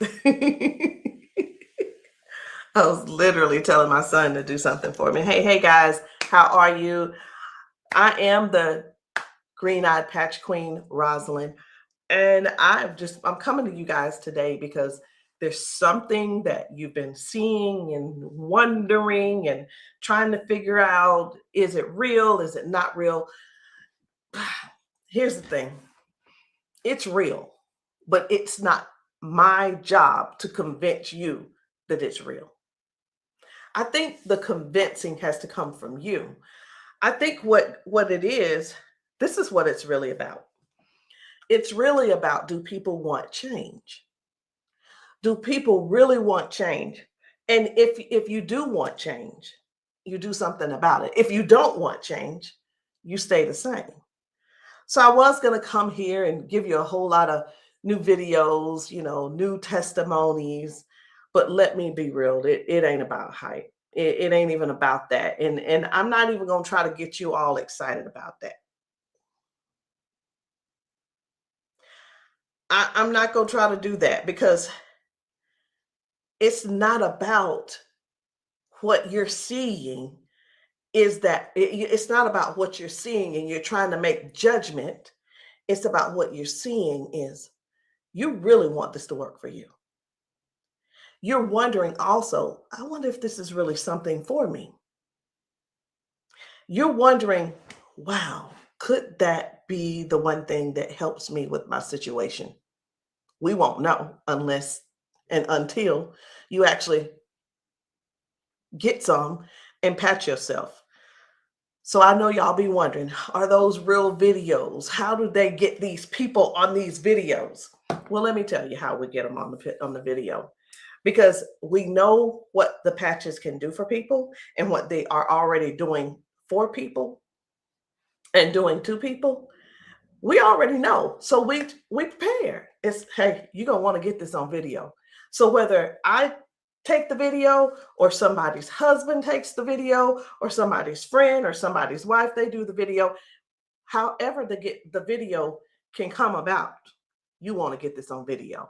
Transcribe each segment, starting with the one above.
I was literally telling my son to do something for me. Hey guys, how are you? I am the green-eyed patch queen, Rosalind, and I'm coming to you guys today because there's something that you've been seeing and wondering and trying to figure out, is it real? Is it not real? Here's the thing. It's real, but it's not my job to convince you that it's real. I think the convincing has to come from you. I think what it is, this is what it's really about. It's really about, do people want change? Do people really want change? And if you do want change, you do something about it. If you don't want change, you stay the same. So I was going to come here and give you a whole lot of new videos, new testimonies, but let me be real, it ain't about hype. It ain't even about that. And I'm not even going to try to get you all excited about that. I'm not going to try to do that because it's not about what you're seeing. It's not about what you're seeing and you're trying to make judgment. It's about what you're seeing is you really want this to work for you. You're wondering also, I wonder if this is really something for me. You're wondering, wow, could that be the one thing that helps me with my situation? We won't know unless and until you actually get some and pat yourself. So I know y'all be wondering, are those real videos? How do they get these people on these videos? Well, let me tell you how we get them on the video. Because we know what the patches can do for people and what they are already doing for people and doing to people. We already know. So we prepare. It's, hey, you're gonna want to get this on video. So whether I take the video or somebody's husband takes the video or somebody's friend or somebody's wife, they do the video, however the video can come about, you want to get this on video.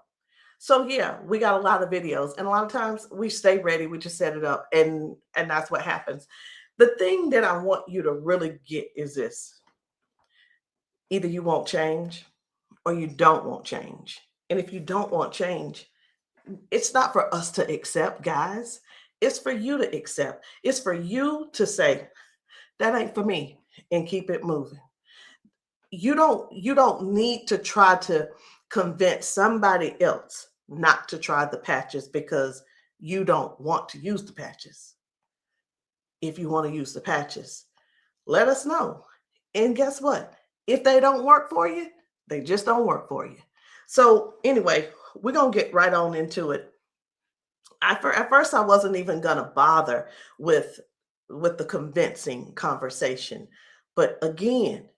So yeah, we got a lot of videos, and a lot of times we stay ready. We just set it up, and that's what happens. The thing that I want you to really get is this: either you won't change, or you don't want change. And if you don't want change, it's not for us to accept, guys. It's for you to accept. It's for you to say that ain't for me and keep it moving. You don't need to try to convince somebody else not to try the patches because you don't want to use the patches. If you want to use the patches, let us know. And guess what? If they don't work for you, they just don't work for you. So anyway, we're going to get right on into it. At first, I wasn't even going to bother with the convincing conversation. But again,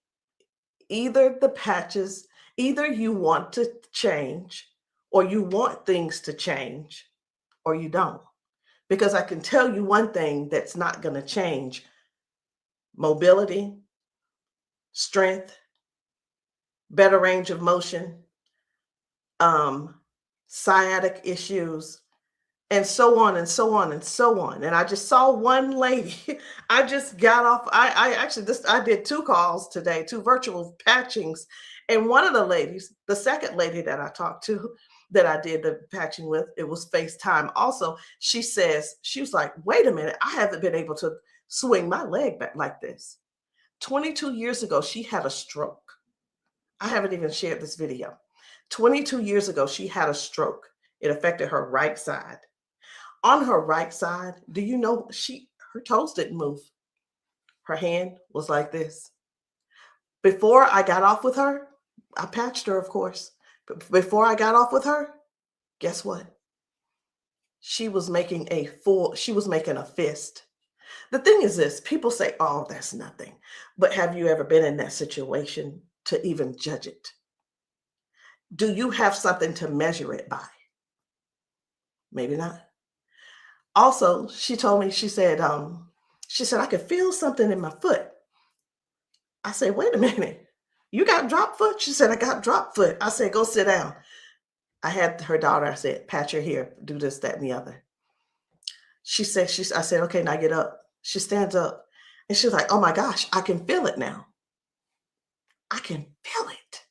either the patches, either you want to change or you want things to change or you don't. Because I can tell you one thing that's not going to change: mobility, strength, better range of motion, um, sciatic issues, and so on and so on and so on. And I just saw one lady. I just got off. I actually I did 2 calls today, 2 virtual patchings, and one of the ladies, the second lady that I talked to, that I did the patching with, it was FaceTime. Also, she was like, "Wait a minute, I haven't been able to swing my leg back like this." 22 years ago, she had a stroke. I haven't even shared this video. 22 years ago, she had a stroke. It affected her right side. On her right side, do you know her toes didn't move? Her hand was like this. Before I got off with her, I patched her, of course. But before I got off with her, guess what? She was making a fist. The thing is this: people say, oh, that's nothing. But have you ever been in that situation to even judge it? Do you have something to measure it by? Maybe not. Also, she told me, she said, I could feel something in my foot. I said, wait a minute, you got drop foot? She said, I got drop foot. I said, go sit down. I had her daughter, I said, pat your hair, do this, that, and the other. I said, okay, now get up. She stands up and she's like, oh my gosh, I can feel it now. I can feel it.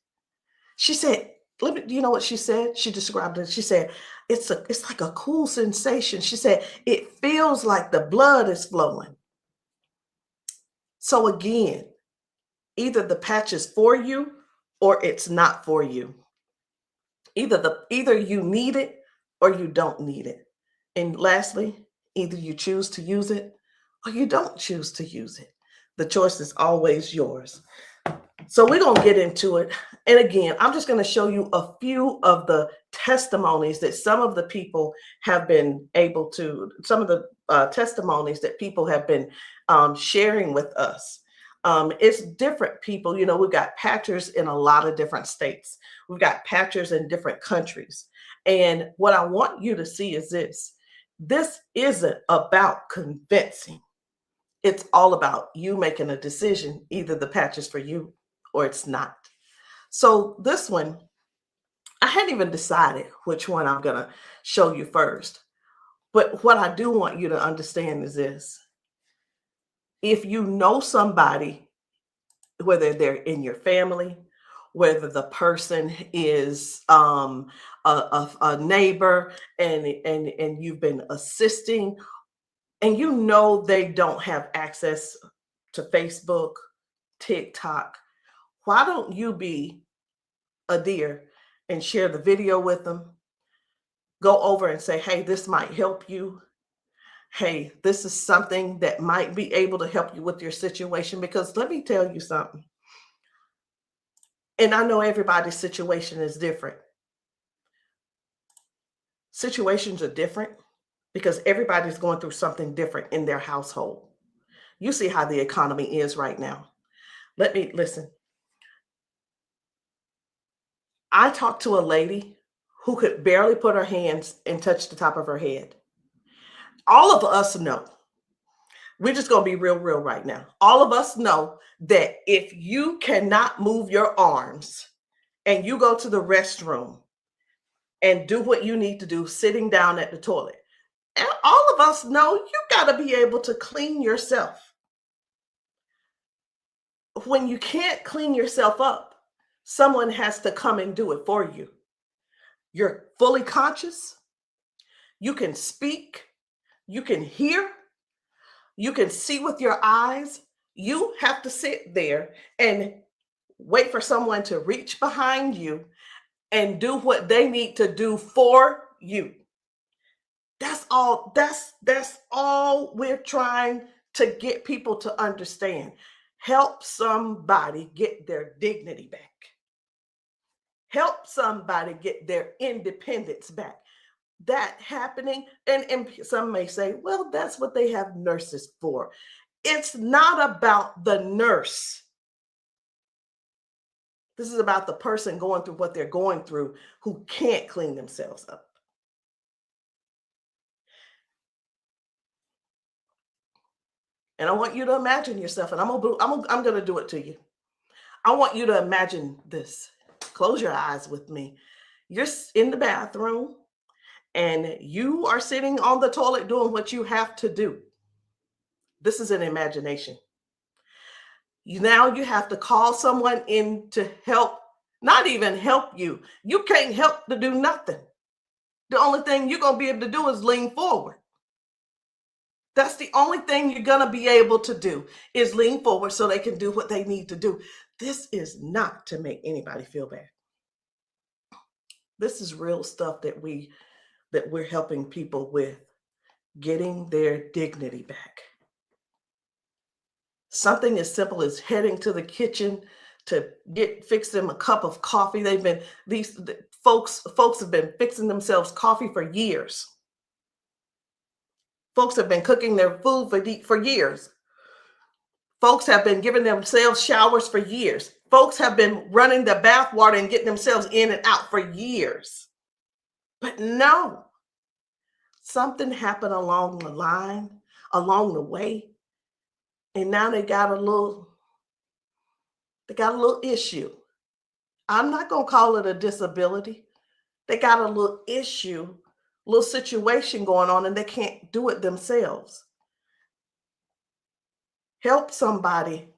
She said, do you know what she said? She described it. She said, it's like a cool sensation. She said, it feels like the blood is flowing. So again, either the patch is for you or it's not for you. Either you need it or you don't need it. And lastly, either you choose to use it or you don't choose to use it. The choice is always yours. So we're going to get into it. And again, I'm just going to show you a few of the testimonies that some of the people have been able to, some of the testimonies that people have been sharing with us. It's different people. You know, we've got patchers in a lot of different states. We've got patchers in different countries. And what I want you to see is this. This isn't about convincing. It's all about you making a decision. Either the patch is for you or it's not. So this one, I hadn't even decided which one I'm going to show you first. But what I do want you to understand is this. If you know somebody, whether they're in your family, whether the person is a neighbor and you've been assisting and you know they don't have access to Facebook, TikTok, why don't you be a dear and share the video with them? Go over and say, hey, this might help you. Hey, this is something that might be able to help you with your situation. Because let me tell you something. And I know everybody's situation is different. Situations are different because everybody's going through something different in their household. You see how the economy is right now. Listen. I talked to a lady who could barely put her hands and touch the top of her head. All of us know, we're just going to be real right now. All of us know that if you cannot move your arms and you go to the restroom and do what you need to do sitting down at the toilet, and all of us know you got to be able to clean yourself. When you can't clean yourself up, someone has to come and do it for you. You're fully conscious. You can speak. You can hear. You can see with your eyes. You have to sit there and wait for someone to reach behind you and do what they need to do for you. That's all. That's all we're trying to get people to understand. Help somebody get their dignity back. Help somebody get their independence back. That happening, and some may say, well, that's what they have nurses for. It's not about the nurse. This is about the person going through what they're going through who can't clean themselves up. And I want you to imagine yourself, and I'm going to do it to you. I want you to imagine this. Close your eyes with me. You're in the bathroom and you are sitting on the toilet doing what you have to do. This is an imagination. Now you have to call someone in to help, not even help you. You can't help to do nothing. The only thing you're going to be able to do is lean forward. That's the only thing you're going to be able to do is lean forward so they can do what they need to do. This is not to make anybody feel bad. This is real stuff that we're helping people with, getting their dignity back. Something as simple as heading to the kitchen to fix them a cup of coffee. These folks have been fixing themselves coffee for years. Folks have been cooking their food for years. Folks have been giving themselves showers for years. Folks have been running the bath water and getting themselves in and out for years. But no, something happened along the line, along the way, and now they got a little issue. I'm not going to call it a disability They got a little issue, little situation going on, and they can't do it themselves. Help somebody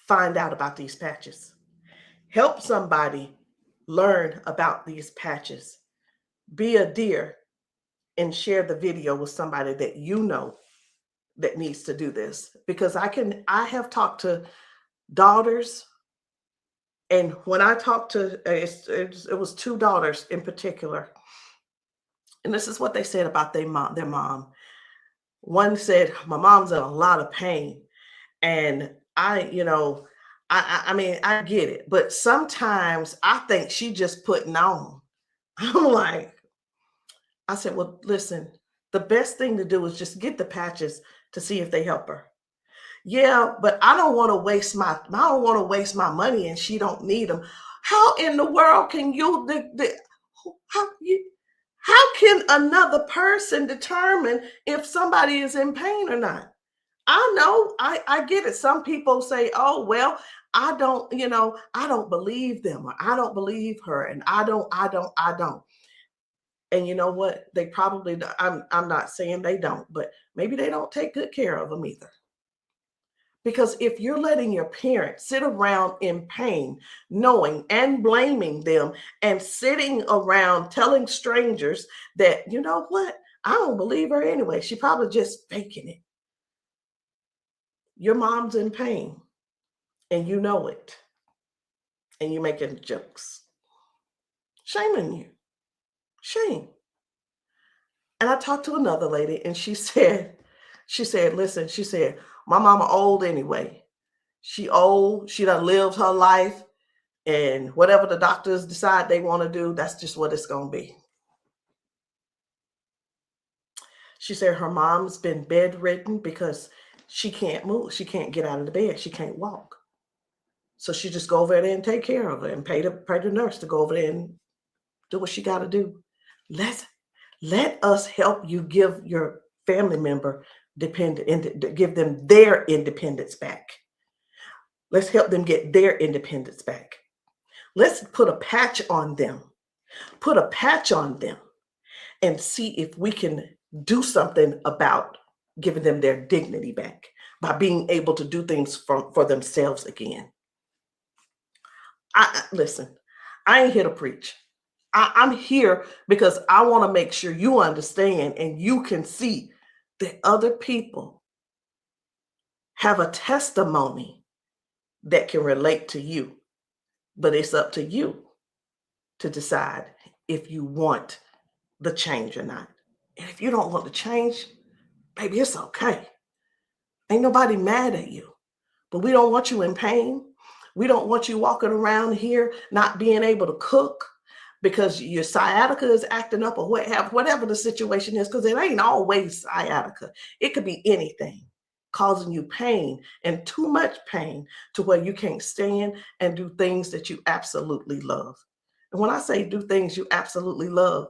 find out about these patches. Help somebody learn about these patches. Be a dear and share the video with somebody that you know that needs to do this, because I have talked to daughters, and when I talked to it was two daughters in particular, and this is what they said about their mom. One said, my mom's in a lot of pain, and I mean, I get it, but sometimes I think she just putting on. I'm like, I said, well, listen, the best thing to do is just get the patches to see if they help her. Yeah, but I don't want to waste my money, and she don't need them. How in the world can how, how can another person determine if somebody is in pain or not? I know, I get it. Some people say, oh, well, I don't believe them, or I don't believe her, and I don't. And you know what? They probably, I'm not saying they don't, but maybe they don't take good care of them either. Because if you're letting your parents sit around in pain, knowing and blaming them, and sitting around telling strangers that, you know what, I don't believe her anyway, she probably just faking it. Your mom's in pain and you know it, and you're making jokes. Shame on you. Shame. And I talked to another lady, and listen, she said, my mama old anyway. She old, she done lived her life, and whatever the doctors decide they want to do, that's just what it's going to be. She said her mom's been bedridden because she can't move. She can't get out of the bed. She can't walk. So she just go over there and take care of her, and pay the nurse to go over there and do what she got to do. Let us help you give your family member give them their independence back. Let's help them get their independence back. Let's put a patch on them. Put a patch on them and see if we can do something about giving them their dignity back by being able to do things for themselves again. Listen, I ain't here to preach. I'm here because I want to make sure you understand and you can see that other people have a testimony that can relate to you. But it's up to you to decide if you want the change or not. And if you don't want the change, baby, it's okay. Ain't nobody mad at you. But we don't want you in pain. We don't want you walking around here not being able to cook because your sciatica is acting up, or whatever the situation is, because it ain't always sciatica. It could be anything causing you pain, and too much pain to where you can't stand and do things that you absolutely love. And when I say do things you absolutely love,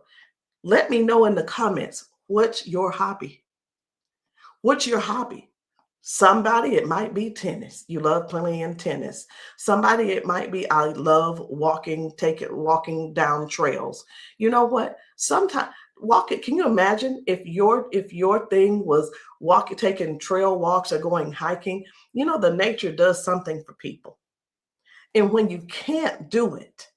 let me know in the comments, what's your hobby? What's your hobby? Somebody, it might be tennis. You love playing tennis. Somebody, it might be, I love walking down trails. You know what? Sometimes walking, can you imagine if your thing was taking trail walks or going hiking? You know, the nature does something for people. And when you can't do it,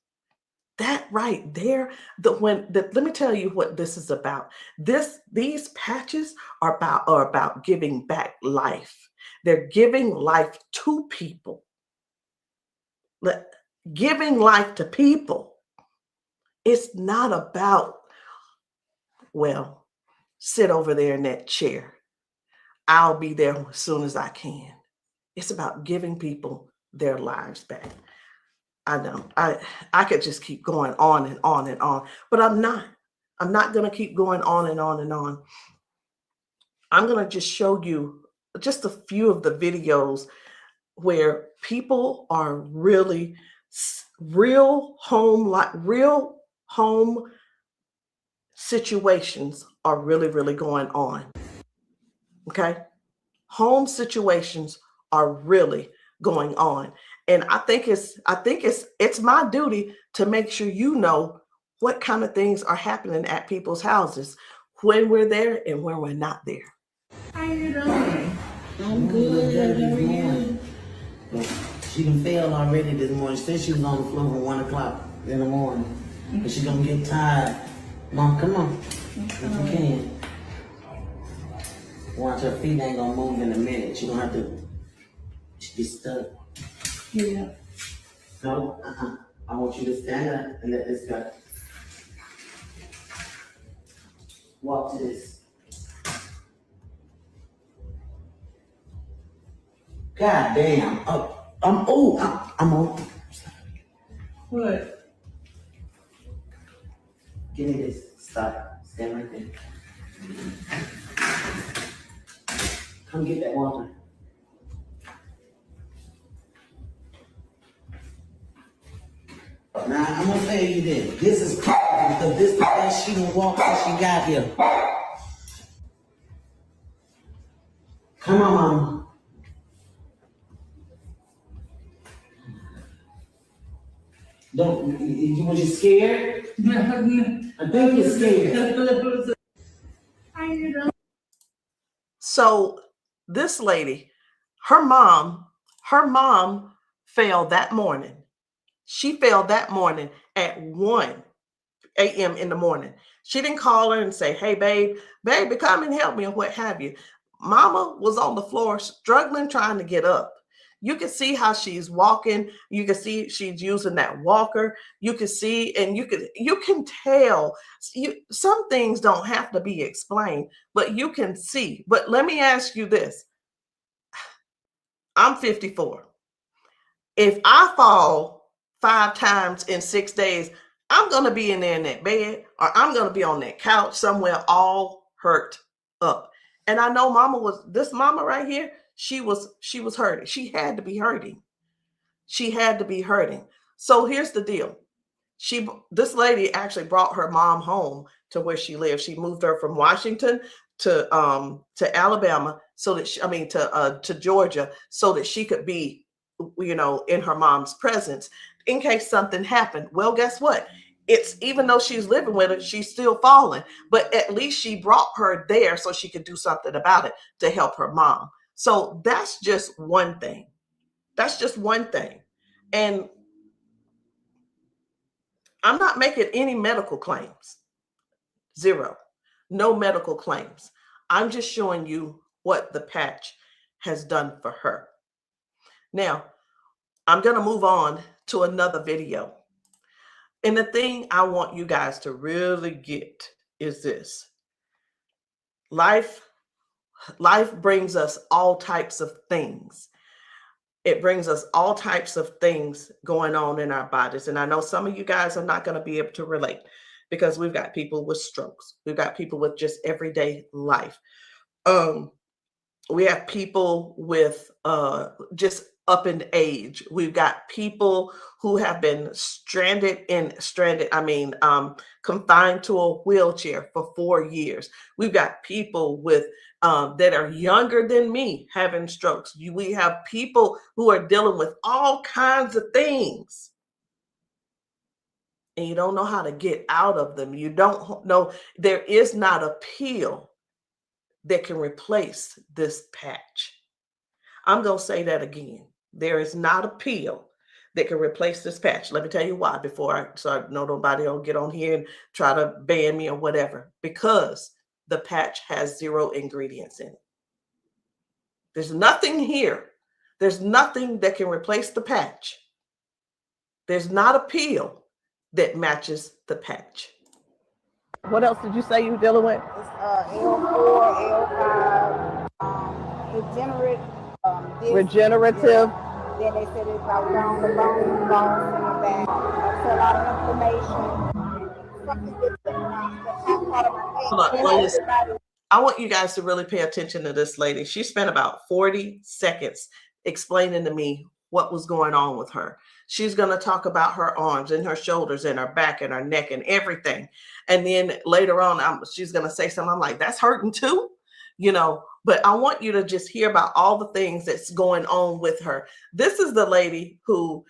that right there, let me tell you what this is about. These patches are about giving back life. They're giving life to people. Giving life to people. It's not about, well, sit over there in that chair. I'll be there as soon as I can. It's about giving people their lives back. I know I could just keep going on and on and on, but I'm not. I'm not going to keep going on and on and on. I'm going to just show you just a few of the videos where people are really real home situations are really going on. Okay? Home situations are really going on. And I think it's my duty to make sure you know what kind of things are happening at people's houses when we're there and when we're not there. How you doing? I'm good. How are you? She done failed already this morning. She said she was on the floor from 1 o'clock in the morning. But she gonna get tired. Mom, come on. If you can. Watch, her feet ain't gonna move in a minute. She gonna have to get stuck. Yeah. No, I want you to stand up and let this go. Walk to this. God damn. I'm on. What? Give me this. Stop. Stand right there. Come get that water. Now, I'm gonna tell you this. This is crazy because this is the best she done walked since she got here. Come on, Mama. Was you scared? I think you're scared. How you doing? So this lady, her mom fell that morning. She fell that morning at 1 a.m. in the morning. She didn't call her and say, hey, baby, come and help me, or what have you. Mama was on the floor struggling, trying to get up. You can see how she's walking. You can see she's using that walker. You can see, and you can tell. Some things don't have to be explained, but you can see. But let me ask you this. I'm 54. If I fall 5 times in 6 days, I'm going to be in there in that bed, or I'm going to be on that couch somewhere all hurt up. And I know this mama right here, she was hurting. She had to be hurting. She had to be hurting. So here's the deal. This lady actually brought her mom home to where she lived. She moved her from Washington to Alabama to Georgia, so that she could be, in her mom's presence in case something happened. Well, guess what? It's, even though she's living with her, she's still falling, but at least she brought her there so she could do something about it to help her mom. So that's just one thing. That's just one thing. And I'm not making any medical claims. Zero. No medical claims. I'm just showing you what the patch has done for her. Now, I'm going to move on to another video. And the thing I want you guys to really get is this. Life brings us all types of things. It brings us all types of things going on in our bodies. And I know some of you guys are not going to be able to relate, because we've got people with strokes. We've got people with just everyday life. We have people with just up in age. We've got people who have been confined to a wheelchair for 4 years. We've got people with that are younger than me having strokes. We have people who are dealing with all kinds of things, and you don't know how to get out of them. You don't know, there is not a pill that can replace this patch. I'm going to say that again. There is not a pill that can replace this patch. Let me tell you why, so I know nobody will get on here and try to ban me or whatever. Because the patch has 0 ingredients in it. There's nothing here. There's nothing that can replace the patch. There's not a pill that matches the patch. What else did you say you were dealing with? It's L4, L5, regenerative. Yeah. Then they said it's about down the bone loss in the back. So a lot of inflammation. Something with the top part of my head. I want you guys to really pay attention to this lady. She spent about 40 seconds explaining to me what was going on with her. She's going to talk about her arms and her shoulders and her back and her neck and everything. And then later on, she's going to say something. I'm like, that's hurting too, but I want you to just hear about all the things that's going on with her. This is the lady who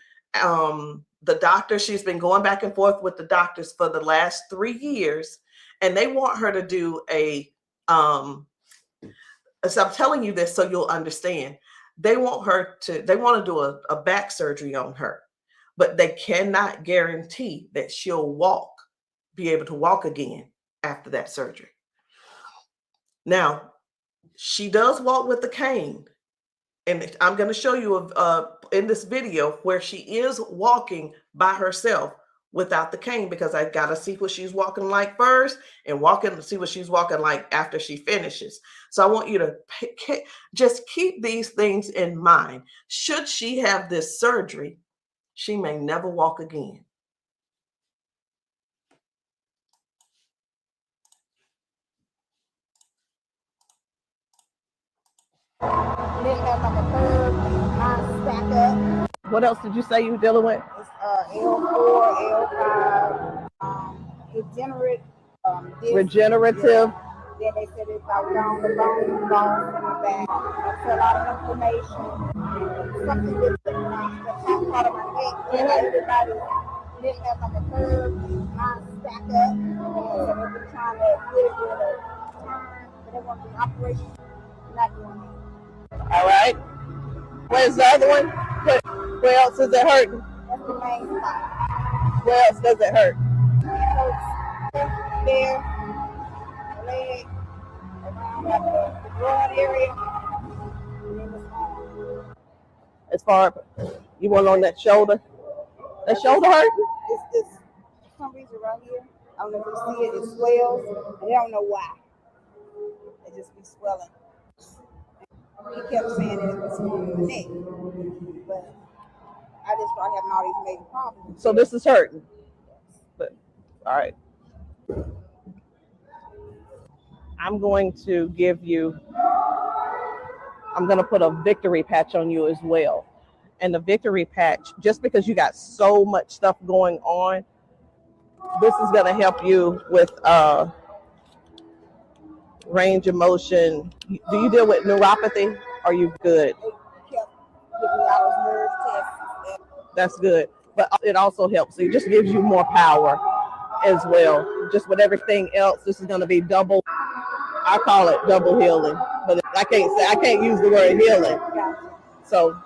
the doctor, she's been going back and forth with the doctors for the last 3 years, and they want her to do a so I'm telling you this so you'll understand. They want to do a back surgery on her, but they cannot guarantee that she'll be able to walk again after that surgery. Now, she does walk with the cane, and I'm going to show you in this video where she is walking by herself without the cane, because I got to see what she's walking like first and see what she's walking like after she finishes. So I want you to just keep these things in mind. Should she have this surgery, she may never walk again. Then have like a curve, mine stack up. What else did you say you were dealing with? It's L4, L5, Regenerative. Yeah. Then they said it's like down the bones in the back. That's a lot of inflammation. Something with the top part of my neck. And everybody didn't have like a curve, mine stack up. So they've been trying to get it with a turn, but they want the operation. Not doing it. All right. Where's the other one? Where else is it hurting? That's the main spot. Where else does it hurt? It hurts there, leg, around like the groin area, and then the arm. As far you want on that shoulder? That shoulder hurt? It's this, for some reason right here, I don't know if you see it, it swells, and I don't know why. It just be swelling. He kept saying that it was from the neck, but I just started having all these major problems. So this is hurting. But all right. I'm going to put a victory patch on you as well. And the victory patch, just because you got so much stuff going on, this is going to help you with range of motion. Do you deal with neuropathy? Are you good? They kept giving me all those nerve tests. That's good. But it also helps. It just gives you more power as well. Just with everything else, this is going to be double. I call it double healing, but I can't use the word healing. So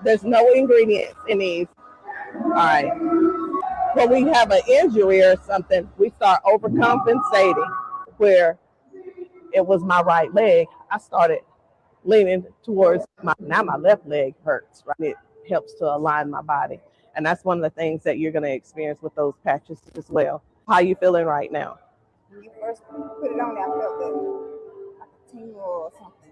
there's no ingredients in these. All right. When we have an injury or something, we start overcompensating. Where it was my right leg, I started leaning towards now my left leg hurts, right? It helps to align my body. And that's one of the things that you're going to experience with those patches as well. How are you feeling right now? When you first put it on there, I felt like a tingle or something.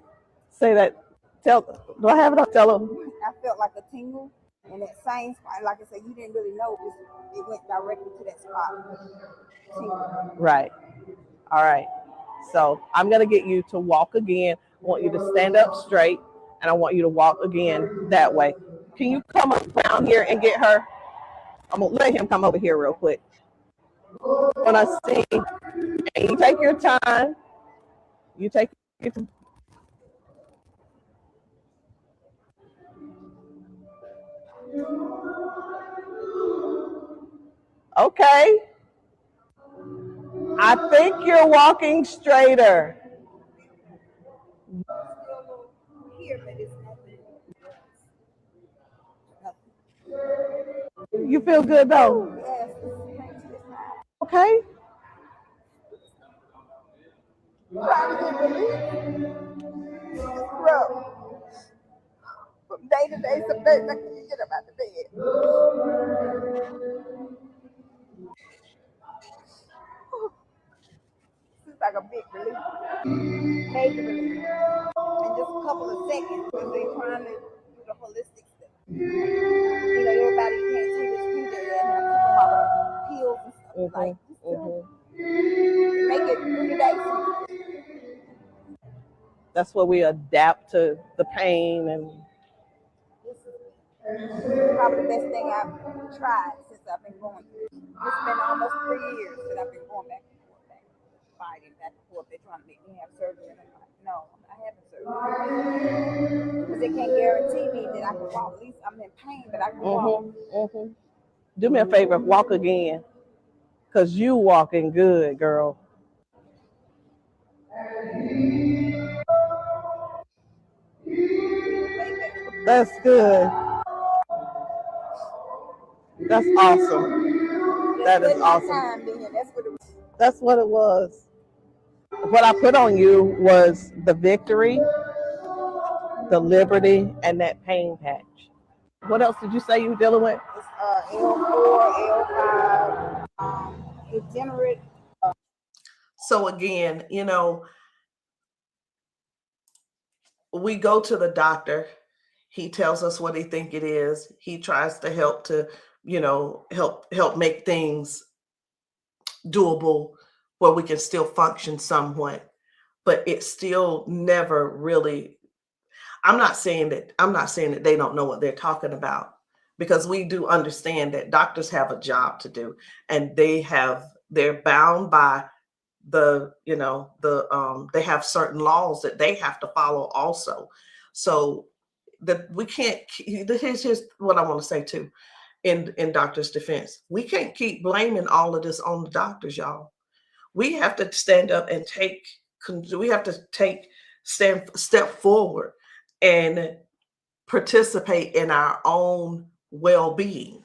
Say that. Do I have it up? Tell them. I felt like a tingle, and that same spot, like I said, you didn't really know it went directly to that spot. Tingle. Right. All right. So I'm going to get you to walk again. I want you to stand up straight, and I want you to walk again that way. Can you come around here and get her? I'm going to let him come over here real quick. When I see, and you take your time. You take your time. Okay. I think you're walking straighter. You feel good though? Okay. Trying to get relief. From day to day, some days I can't get up out of bed. It's like a big relief. Major relief. In just a couple of seconds, because they're trying to do the holistic stuff. You know, everybody can't see this picture and I keep all the pills and stuff like make it 3 days. That's where we adapt to the pain, and this is probably the best thing I've tried since I've been going through. It's been almost 3 years that I've been going back and forth, fighting back and forth. They're trying to make me have surgery, and I'm like, no, I'm not having surgery because they can't guarantee me that I can walk. At least I'm in pain, but I can walk. Do me a favor, walk again, because you walking good, girl. That's good. That's awesome. That is awesome. That's what it was. What I put on you was the victory, the liberty, and that pain patch. What else did you say you were dealing with? It's L4, L5, degenerate. So again, we go to the doctor. He tells us what he think it is. He tries to help help make things doable where we can still function somewhat, but it's still never really. I'm not saying that they don't know what they're talking about, because we do understand that doctors have a job to do, and they're bound by they have certain laws that they have to follow also. So that we can't. Here's what I want to say too, in doctors' defense, we can't keep blaming all of this on the doctors, y'all. We have to stand up and step forward and participate in our own well-being.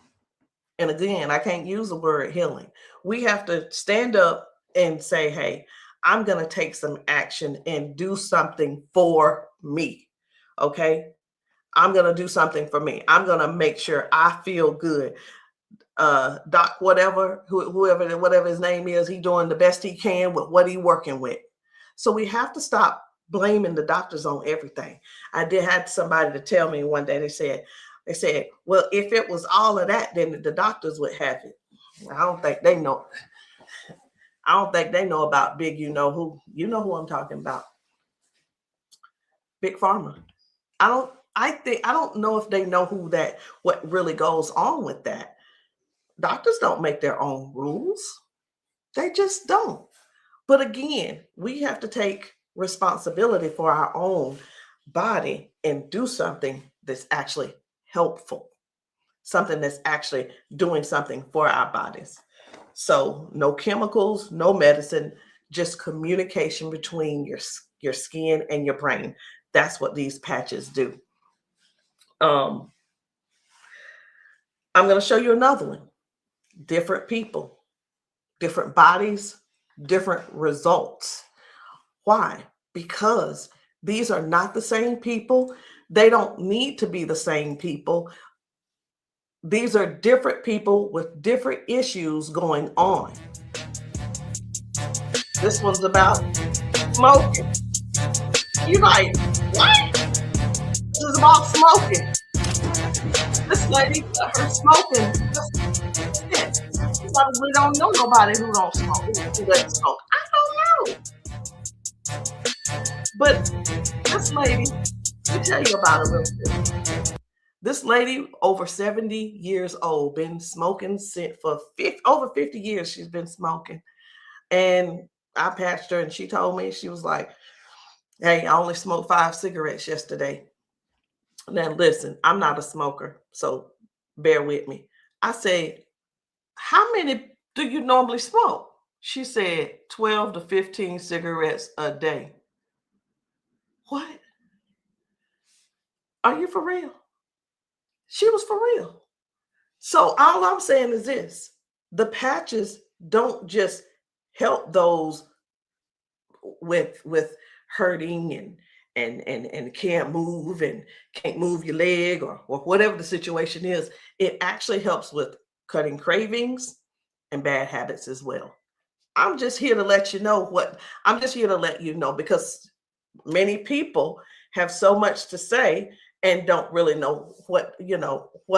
And again, I can't use the word healing. We have to stand up and say, hey, I'm going to take some action and do something for me. Okay. I'm going to do something for me. I'm going to make sure I feel good. Doc, whatever his name is, he's doing the best he can with what he's working with. So we have to stop blaming the doctors on everything. I did have somebody to tell me one day, they said, well, if it was all of that, then the doctors would have it. I don't think they know about big, you know who I'm talking about. Big Pharma. I don't know if they know what really goes on with that. Doctors don't make their own rules. They just don't. But again, we have to take responsibility for our own body and do something that's actually helpful, something that's actually doing something for our bodies. So no chemicals, no medicine, just communication between your skin and your brain. That's what these patches do. I'm going to show you another one. Different people, different bodies, different results. Why? Because these are not the same people. They don't need to be the same people. These are different people with different issues going on. This one's about smoking. You're like, what? This is about smoking. This lady, her smoking. You probably don't know nobody who don't smoke, who doesn't smoke. I don't know. But this lady, let me tell you about her real quick. This lady, over 70 years old, been smoking for over 50 years. She's been smoking. And I patched her, and she told me, she was like, hey, I only smoked 5 cigarettes yesterday. Now, listen, I'm not a smoker, so bear with me. I said, how many do you normally smoke? She said 12 to 15 cigarettes a day. What? Are you for real? She was for real. So all I'm saying is this: the patches don't just help those with hurting and can't move and can't move your leg or whatever the situation is. It actually helps with cutting cravings and bad habits as well. I'm just here to let you know because many people have so much to say and don't really know what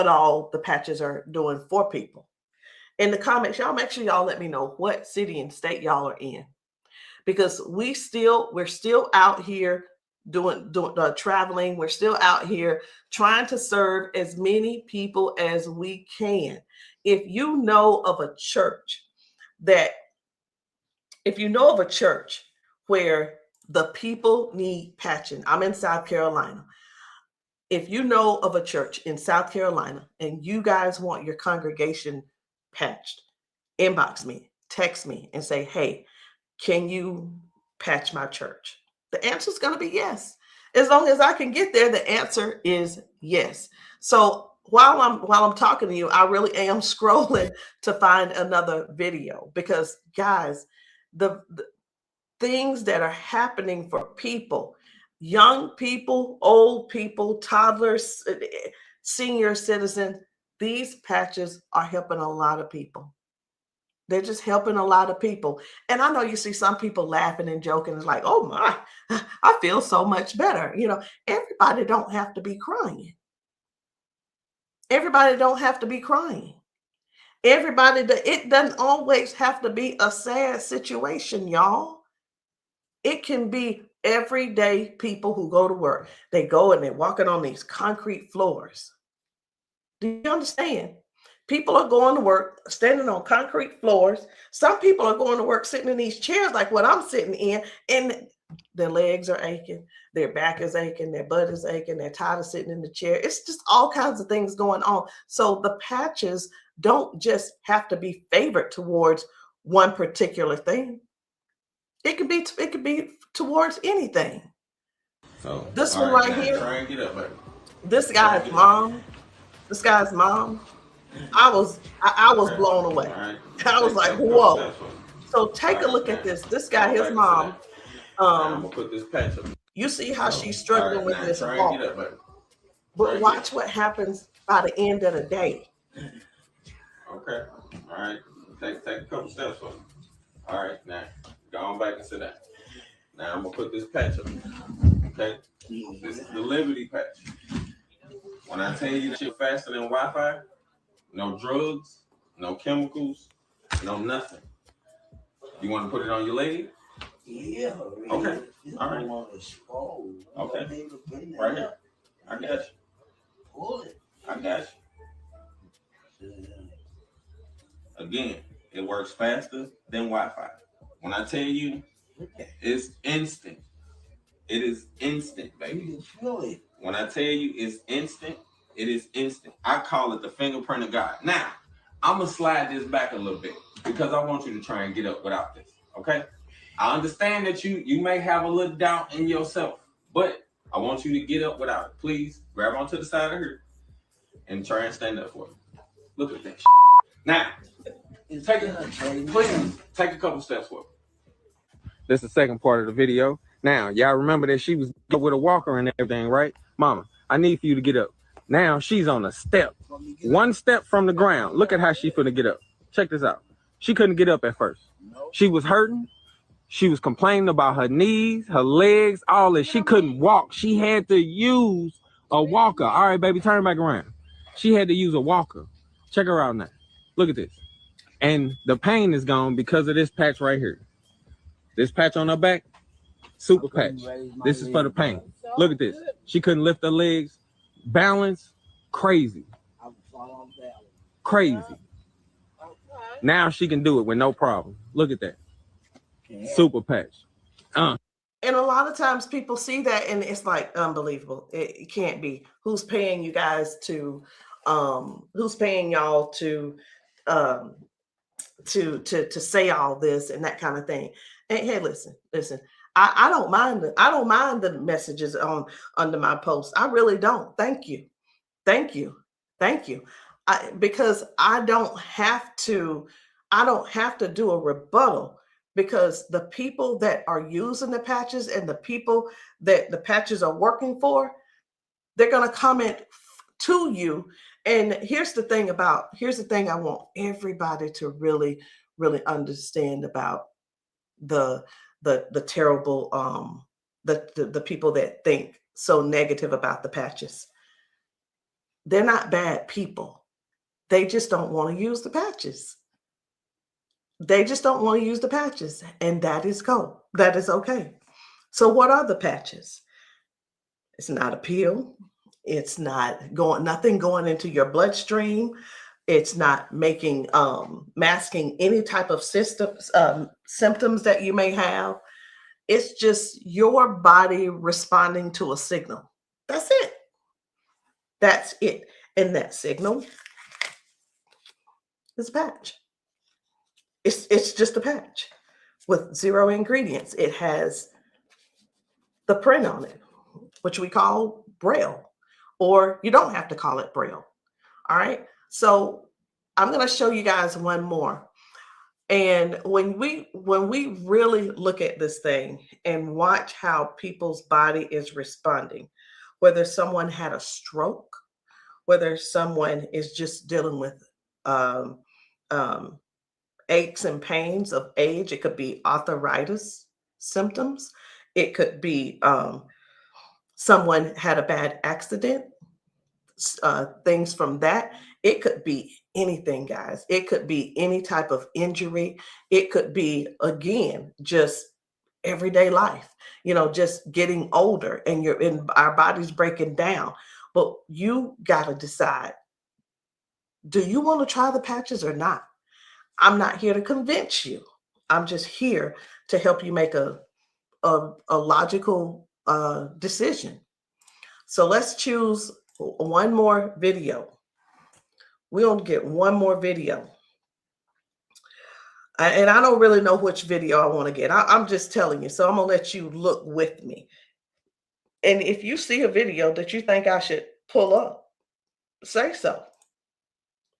all the patches are doing for people. In the comments, y'all make sure y'all let me know what city and state y'all are in, because we're still out here doing traveling. We're still out here trying to serve as many people as we can. If you know of a church where the people need patching, I'm in South Carolina. if you know of a church in South Carolina and you guys want your congregation patched, inbox me, text me, and say, hey, can you patch my church? The answer is going to be yes. As long as I can get there, the answer is yes. So while I'm talking to you, I really am scrolling to find another video, because guys, the things that are happening for people, young people, old people, toddlers, senior citizens, these patches are helping a lot of people. They're just helping a lot of people. And I know you see some people laughing and joking. It's like, oh my, I feel so much better. You know, everybody don't have to be crying. Everybody don't have to be crying. It doesn't always have to be a sad situation, y'all. It can be everyday people who go to work. They go and they're walking on these concrete floors. Do you understand? People are going to work standing on concrete floors. Some people are going to work sitting in these chairs like what I'm sitting in, and their legs are aching, their back is aching, their butt is aching, they're tired of sitting in the chair. It's just all kinds of things going on. So the patches don't just have to be favored towards one particular thing. It could be towards anything. So this one right here, try and get up, baby. This guy's mom, I was blown away. Right. I was like, whoa. So take a look at this. This guy, his mom, I'm gonna put this patch up. you see how she's struggling with this try walk. and get up, baby. But watch what happens by the end of the day. Okay. All right. Take a couple steps for me. All right. Now go on back and sit down. Now I'm gonna put this patch up. Okay. This is the Liberty patch. When I tell you that you're faster than Wi-Fi, no drugs, no chemicals, no nothing. You want to put it on your leg? Yeah. Okay. All right. Okay. Right here. I got you. Pull it. I got you. Again, it works faster than Wi-Fi. When I tell you, it's instant. It is instant, baby. You can feel it. When I tell you it's instant, it is instant. I call it the fingerprint of God. Now, I'm going to slide this back a little bit because I want you to try and get up without this, okay? I understand that you may have a little doubt in yourself, but I want you to get up without it. Please grab onto the side of her and try and stand up for me. Look at that. Now, please take a couple steps forward. This is the second part of the video. Now, y'all remember that she was with a walker and everything, right? Mama, I need for you to get up. Now she's on a step. One step from the ground. Look at how she's finna get up. Check this out. She couldn't get up at first. She was hurting. She was complaining about her knees, her legs, all this. She couldn't walk. She had to use a walker. All right, baby, turn back around. She had to use a walker. Check her out now. Look at this. And the pain is gone because of this patch right here. This patch on her back, super patch. This is for the pain. Look at this. She couldn't lift her legs. Balance, crazy. Crazy. Now she can do it with no problem. Look at that. Super patch. And a lot of times people see that and it's like unbelievable. It can't be. Who's paying you guys to who's paying y'all to say all this and that kind of thing. And hey, listen. I don't mind the messages under my post. I really don't. Thank you. Because I don't have to do a rebuttal, because the people that are using the patches and the people that the patches are working for, they're going to comment to you. And here's the thing I want everybody to really, really understand about the terrible, the people that think so negative about the patches. They're not bad people. They just don't want to use the patches. And that is okay. So what are the patches? It's not a pill. It's not nothing going into your bloodstream. It's not masking any type of symptoms that you may have. It's just your body responding to a signal. That's it. That's it. And that signal is a patch. It's just a patch with 0 ingredients. It has the print on it, which we call Braille, or you don't have to call it Braille. All right. So I'm going to show you guys one more. And when we really look at this thing and watch how people's body is responding, whether someone had a stroke, whether someone is just dealing with aches and pains of age, it could be arthritis symptoms, it could be someone had a bad accident, things from that. It could be anything, guys. It could be any type of injury. It could be, again, just everyday life, just getting older and our body's breaking down. But you got to decide, do you want to try the patches or not? I'm not here to convince you. I'm just here to help you make a logical decision. So let's choose one more video. We'll get one more video. And I don't really know which video I want to get. I'm just telling you. So I'm going to let you look with me. And if you see a video that you think I should pull up, say so.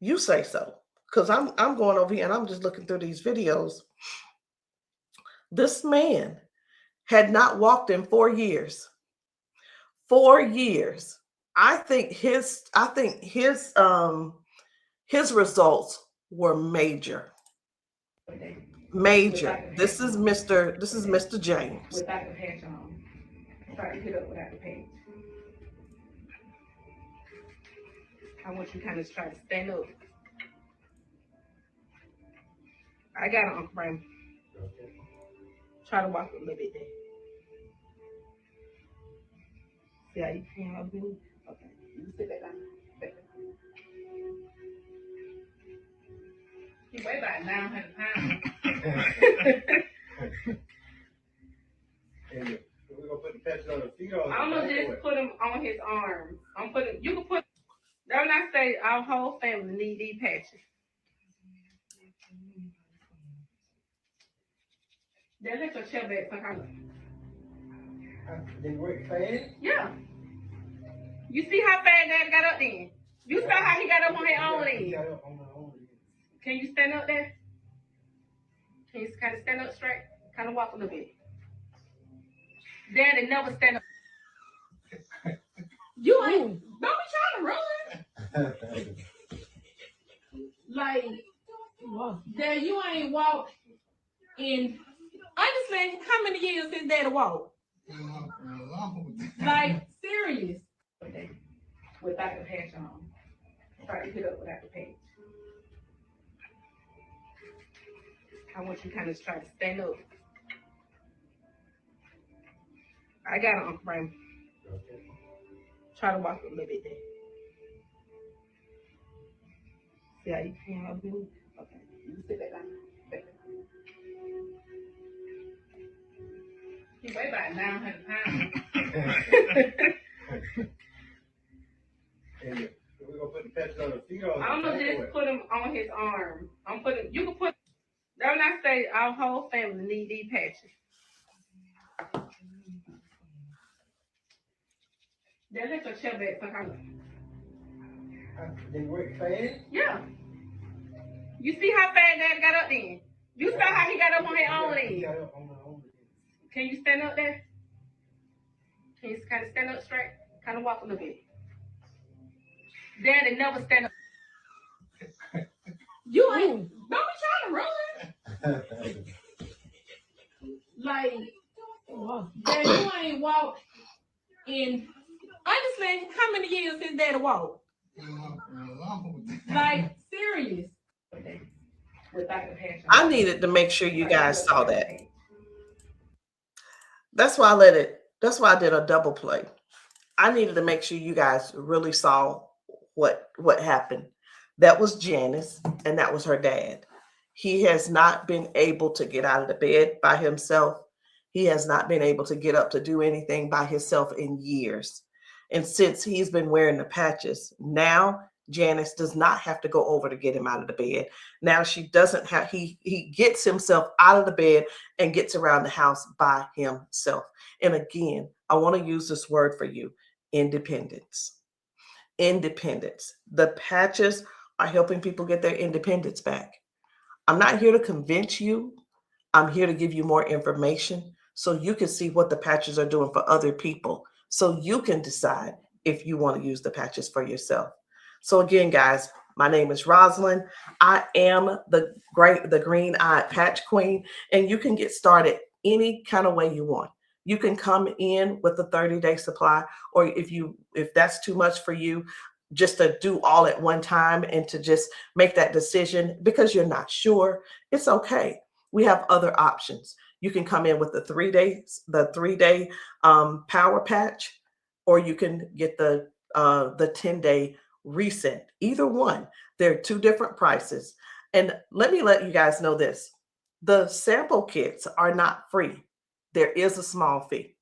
You say so. Because I'm going over here and I'm just looking through these videos. This man had not walked in 4 years. 4 years. I think his results were major. Major. This is Mr. James. Without the patch on. Try to get up without the patch. I want you to kind of try to stand up. I got it, Uncle Brian. Try to walk a little bit there. See how you can help me? Okay. You sit back down. He weigh about 900 pounds. And we're gonna put the patches on the feet or I'm gonna just put them on his arms. You can put, don't I say our whole family need these patches. Then let your chair back so they work fast. yeah. You see how fast Dad got up then? You saw how he got up on his own He then. got up on my own. Can you stand up there? Can you kind of stand up straight? Kind of walk a little bit. Daddy never stand up. You ain't, don't be trying to run. Like, Dad, you ain't walked in, honestly, how many years since Daddy walked? Like, serious. Without the patch on. Try to get up without the patch. I want you to kind of try to stand up. I got it, Uncle Brian. Try to walk a little bit there. See how you can help me? Okay. You sit back down. He weigh about 900 pounds. And we're gonna put the patches on the feet or I'm gonna just put them on his arm. You can put, don't I say our whole family need these patches. Then let your chair back so they work fast. yeah. You see how fast Dad got up then? You saw how he got up on his own He then. got up on my own. Can you stand up there? Can you kind of stand up straight? Kind of walk a little bit. Daddy never stand up. You ain't, don't be trying to run. Like, Dad, you ain't walked in, honestly, how many years since Daddy walked? Like, serious. Without the patch on. I needed to make sure you guys saw that. That's why I did a double play. I needed to make sure you guys really saw what happened. That was Janice, and that was her dad. He has not been able to get out of the bed by himself. He has not been able to get up to do anything by himself in years. And since he's been wearing the patches, now Janice does not have to go over to get him out of the bed. Now she doesn't have, he gets himself out of the bed and gets around the house by himself. And again, I want to use this word for you, independence. Independence. The patches are helping people get their independence back. I'm not here to convince you. I'm here to give you more information so you can see what the patches are doing for other people, so you can decide if you want to use the patches for yourself. So again, guys, my name is Rosalind. I am the green-eyed patch queen, and you can get started any kind of way you want. You can come in with a 30-day supply, or if that's too much for you, just to do all at one time and to just make that decision because you're not sure, it's okay. We have other options. You can come in with the 3-day power patch, or you can get the 10-day reset. Either one. They're two different prices. And let me let you guys know this. The sample kits are not free. There is a small fee.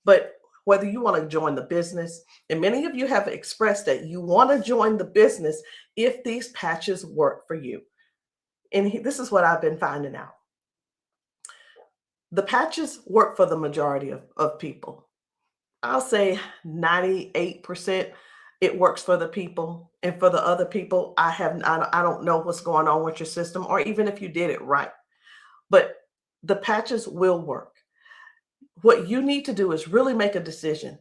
But whether you want to join the business, and many of you have expressed that you want to join the business if these patches work for you. And this is what I've been finding out. The patches work for the majority of people. I'll say 98% it works for the people, and for the other people, I don't know what's going on with your system, or even if you did it right. But the patches will work. What you need to do is really make a decision.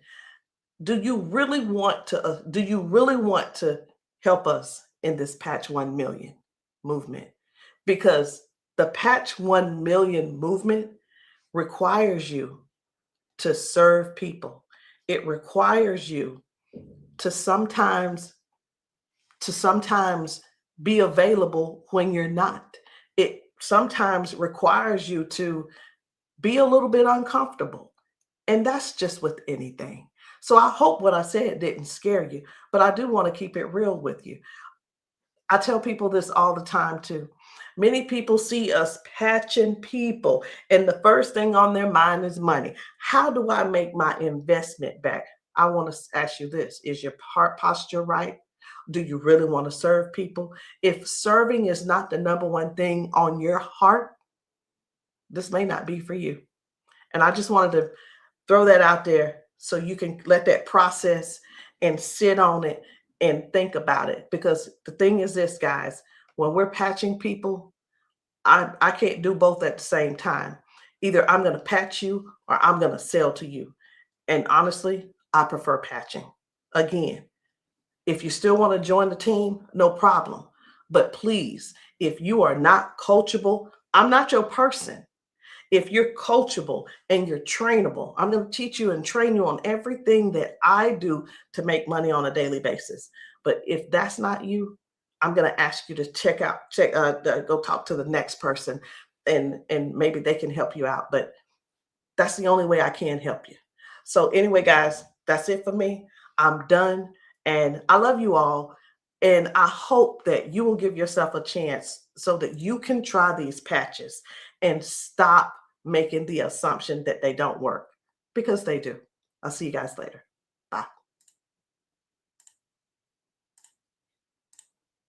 Do you really want to help us in this Patch 1 Million movement? Because the Patch 1 Million movement requires you to serve people. It requires you to sometimes be available when you're not. It sometimes requires you to be a little bit uncomfortable. And that's just with anything. So I hope what I said didn't scare you, but I do want to keep it real with you. I tell people this all the time too. Many people see us patching people, and the first thing on their mind is money. How do I make my investment back? I want to ask you this. Is your heart posture right? Do you really want to serve people? If serving is not the number one thing on your heart, this may not be for you. And I just wanted to throw that out there so you can let that process and sit on it and think about it. Because the thing is this, guys, when we're patching people, I can't do both at the same time. Either I'm going to patch you or I'm going to sell to you. And honestly, I prefer patching. Again, if you still want to join the team, no problem. But please, if you are not coachable, I'm not your person. If you're coachable and you're trainable, I'm going to teach you and train you on everything that I do to make money on a daily basis. But if that's not you, I'm going to ask you to go talk to the next person, and maybe they can help you out. But that's the only way I can help you. So anyway, guys, that's it for me. I'm done. And I love you all. And I hope that you will give yourself a chance so that you can try these patches and stop making the assumption that they don't work, because they do. I'll see you guys later.